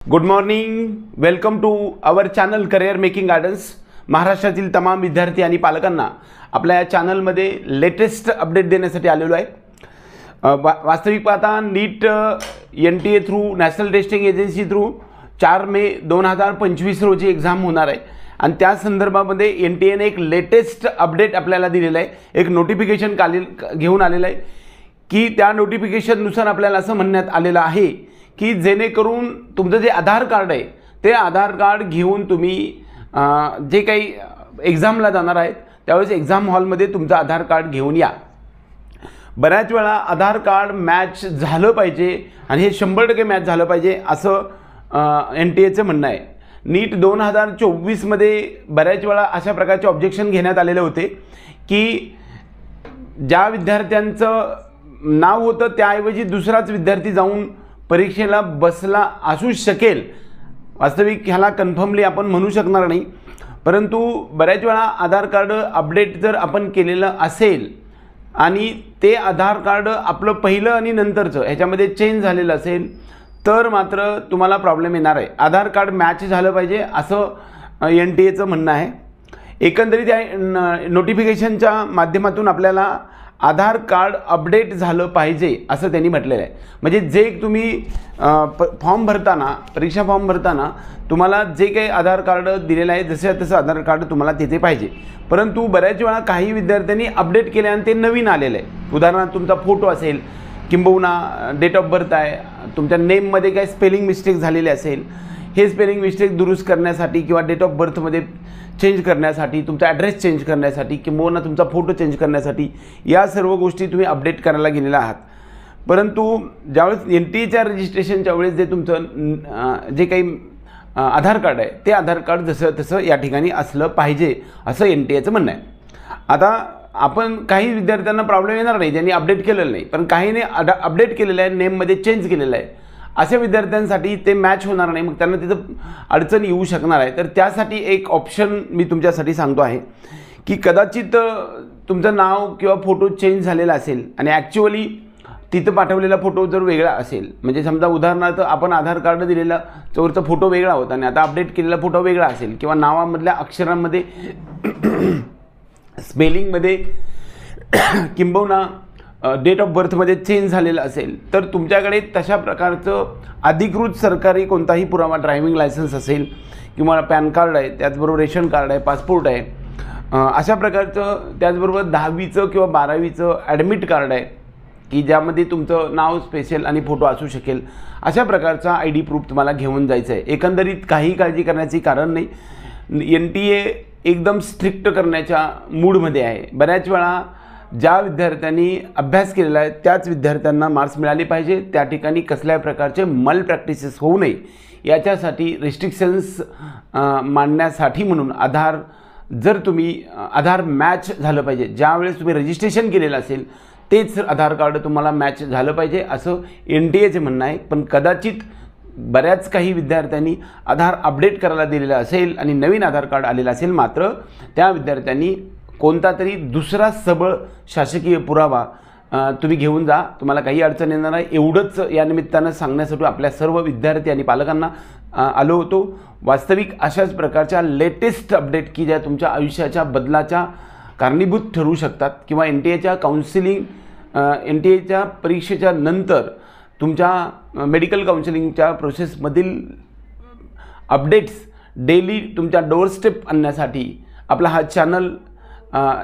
Good morning, welcome to our channel career making gardens. महाराष्ट्रातील तमाम विद्यार्थी आणि पालकांना आपल्या या चॅनलमध्ये लेटेस्ट अपडेट देण्यासाठी आलेलो आहे। वास्तविक पाहता नीट NTA through national testing agency through 4 मे 2025 रोजी एक्झाम होणार आहे आणि त्या संदर्भामध्ये NTA ने एक लेटेस्ट अपडेट आपल्याला दिलेलं आहे। एक नोटिफिकेशन घेऊन आलेलं आहे की त्या नोटिफिकेशननुसार आपल्याला असं म्हणण्यात आलेलं आहे की जेणेकरून तुमचं जे आधार कार्ड आहे ते आधार कार्ड घेऊन तुम्ही जे काही एक्झामला जाणार आहेत त्यावेळेस एक्झाम हॉलमध्ये तुमचं आधार कार्ड घेऊन या। बऱ्याच वेळा आधार कार्ड मॅच झालं पाहिजे आणि हे 100% मॅच झालं पाहिजे असं NTAचं म्हणणं आहे। नीट 2024 मध्ये बऱ्याच वेळा अशा प्रकारचे ऑब्जेक्शन घेण्यात आलेले होते की ज्या विद्यार्थ्यांचं नाव होतं त्याऐवजी दुसराच विद्यार्थी जाऊन परीक्षेला बसला असू शकेल। वास्तविक ह्याला कन्फर्मली आपण म्हणू शकणार नाही, परंतु बऱ्याच वेळा आधार कार्ड अपडेट जर आपण केलेलं असेल आणि ते आधार कार्ड आपलं पहिलं आणि नंतरचं ह्याच्यामध्ये चेंज झालेलं असेल तर मात्र तुम्हाला प्रॉब्लेम येणार आहे। आधार कार्ड मॅच झालं पाहिजे असं NTAचं म्हणणं आहे। एकंदरीत या नोटिफिकेशनच्या माध्यमातून आपल्याला आधार कार्ड अपडेट झालं पाहिजे असं त्यांनी म्हटलेलं आहे। म्हणजे जे तुम्ही फॉर्म भरताना परीक्षा फॉर्म भरताना तुम्हाला जे काही आधार कार्ड दिलेलं आहे जसं तसं आधार कार्ड तुम्हाला तिथे पाहिजे, परंतु बऱ्याच वेळा काही विद्यार्थ्यांनी अपडेट केले आणि ते नवीन आलेलं आहे। उदाहरणार्थ तुमचा फोटो असेल किंबहुना डेट ऑफ बर्थ आहे, तुमच्या नेममध्ये काही स्पेलिंग मिस्टेक झालेले असेल, हे स्पेलिंग मिस्टेक दुरुस्त करण्यासाठी किंवा डेट ऑफ बर्थमध्ये चेंज करण्यासाठी, तुमचा ॲड्रेस चेंज करण्यासाठी किंवा तुमचा फोटो चेंज करण्यासाठी या सर्व गोष्टी तुम्ही अपडेट करायला गेलेला आहात। परंतु ज्यावेळेस NTAच्या रजिस्ट्रेशनच्या वेळेस जे तुमचं जे काही आधार कार्ड आहे ते आधार कार्ड जसं तसं या ठिकाणी असलं पाहिजे असं NTAचं म्हणणं आहे। आता आपण काही विद्यार्थ्यांना प्रॉब्लेम येणार नाही ज्यांनी अपडेट केलेलं नाही, पण काहीने अपडेट केलेलं आहे, नेममध्ये चेंज केलेलं आहे, अशा विद्यार्थ्यांसाठी ते मॅच होणार नाही, मग त्यांना तिथं अडचण येऊ शकणार आहे। तर त्यासाठी एक ऑप्शन मी तुमच्यासाठी सांगतो आहे की कदाचित तुमचं नाव किंवा फोटो चेंज झालेला असेल आणि ॲक्च्युअली तिथं पाठवलेला फोटो जर वेगळा असेल, म्हणजे समजा उदाहरणार्थ आपण आधार कार्ड दिलेला चोरचा फोटो वेगळा होता आणि आता अपडेट केलेला फोटो वेगळा असेल किंवा नावामधल्या अक्षरांमध्ये स्पेलिंगमध्ये किंबहुना डेट ऑफ बर्थमध्ये चेंज झालेलं असेल तर तुमच्याकडे तशा प्रकारचं अधिकृत सरकारी कोणताही पुरावा, ड्रायव्हिंग लायसन्स असेल किंवा पॅन कार्ड आहे, त्याचबरोबर रेशन कार्ड आहे, पासपोर्ट आहे, अशा प्रकारचं, त्याचबरोबर 10वीचं किंवा 12वीचं ॲडमिट कार्ड आहे की ज्यामध्ये तुमचं नाव स्पेशल आणि फोटो असू शकेल, अशा प्रकारचा ID प्रूफ तुम्हाला घेऊन जायचं आहे। एकंदरीत काही काळजी करण्याची कारण नाही। NTA एकदम स्ट्रिक्ट करण्याच्या मूडमध्ये आहे। बऱ्याच वेळा ज्या विद्यार्थ्यांनी अभ्यास केलेला आहे त्याच विद्यार्थ्यांना मार्क्स मिळाले पाहिजे, त्या ठिकाणी कसल्याही प्रकारचे मल प्रॅक्टिसेस होऊ नये याच्यासाठी रिस्ट्रिक्शन्स मांडण्यासाठी म्हणून जर तुम्ही आधार मॅच झालं पाहिजे, ज्यावेळेस तुम्ही रजिस्ट्रेशन केलेलं असेल तेच आधार कार्ड तुम्हाला मॅच झालं पाहिजे असं NTAचं म्हणणं आहे। पण कदाचित बऱ्याच काही विद्यार्थ्यांनी आधार अपडेट करायला दिलेलं असेल आणि नवीन आधार कार्ड आलेलं असेल, मात्र त्या विद्यार्थ्यांनी कोणता तरी दुसरा सबळ शासकीय पुरावा तुम्ही घेऊन जा, तुम्हाला काही अडचण येणार नाही। एवढंच या निमित्तानं सांगण्यासाठी आपल्या सर्व विद्यार्थी आणि पालकांना आलो होतो। वास्तविक अशाच प्रकारच्या लेटेस्ट अपडेट की ज्या तुमच्या आयुष्याच्या बदलाच्या कारणीभूत ठरू शकतात किंवा NTAच्या NTAच्या परीक्षेच्या नंतर तुमच्या मेडिकल काउन्सिलिंगच्या प्रोसेसमधील अपडेट्स डेली तुमच्या डोअरस्टेप आणण्यासाठी आपला हा चॅनल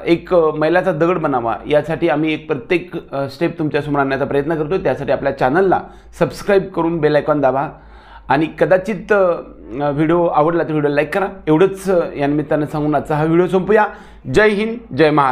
एक मैलाचा दगड बनावा यासाठी आम्ही एक प्रत्येक स्टेप तुमच्यासमोर आणण्याचा प्रयत्न करतो। त्यासाठी आपल्या चॅनलला सबस्क्राईब करून बेल आयकॉन दाबा आणि कदाचित व्हिडिओ आवडला तर व्हिडिओ लाईक करा। एवढंच या निमित्तानं सांगून आजचा हा व्हिडिओ संपूया। जय हिंद, जय महाराष्ट्र।